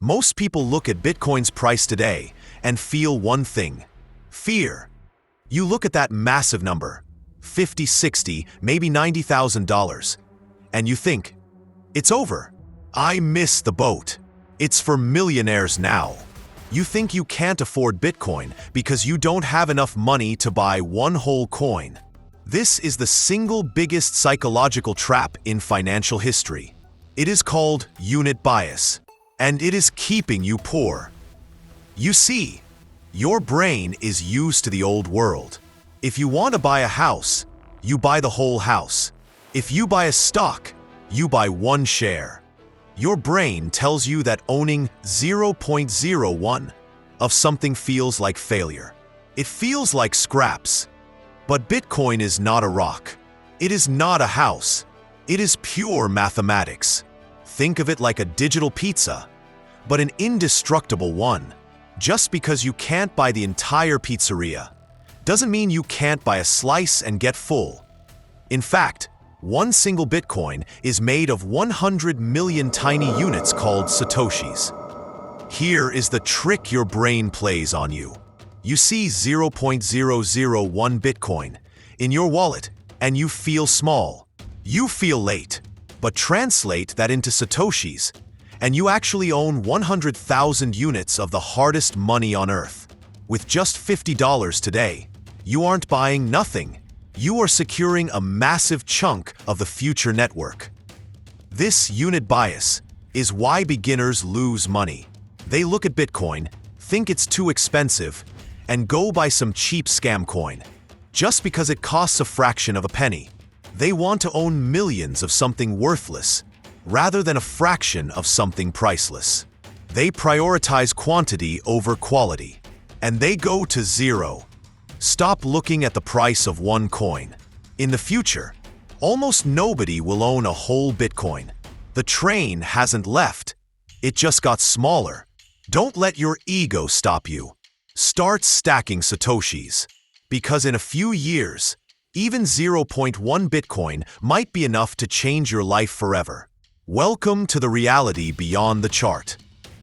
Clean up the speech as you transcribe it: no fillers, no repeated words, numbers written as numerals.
Most people look at Bitcoin's price today and feel one thing: fear. You look at that massive number, 50, 60, maybe $90,000, and you think, it's over. I missed the boat. It's for millionaires now. You think you can't afford Bitcoin because you don't have enough money to buy one whole coin. This is the single biggest psychological trap in financial history. It is called unit bias, and it is keeping you poor. You see, your brain is used to the old world. If you want to buy a house, you buy the whole house. If you buy a stock, you buy one share. Your brain tells you that owning 0.01 of something feels like failure. It feels like scraps. But Bitcoin is not a rock. It is not a house. It is pure mathematics. Think of it like a digital pizza, but an indestructible one. Just because you can't buy the entire pizzeria doesn't mean you can't buy a slice and get full. In fact, one single Bitcoin is made of 100 million tiny units called Satoshis. Here is the trick your brain plays on you. You see 0.001 Bitcoin in your wallet and you feel small. You feel late, but translate that into Satoshis and you actually own 100,000 units of the hardest money on earth. With just $50 today, you aren't buying nothing. You are securing a massive chunk of the future network. This unit bias is why beginners lose money. They look at Bitcoin, think it's too expensive, and go buy some cheap scam coin. Just because it costs a fraction of a penny. They want to own millions of something worthless, rather than a fraction of something priceless. They prioritize quantity over quality, and they go to zero. Stop looking at the price of one coin. In the future, almost nobody will own a whole Bitcoin. The train hasn't left. It just got smaller. Don't let your ego stop you. Start stacking Satoshis, because in a few years, even 0.1 Bitcoin might be enough to change your life forever. Welcome to the reality beyond the chart.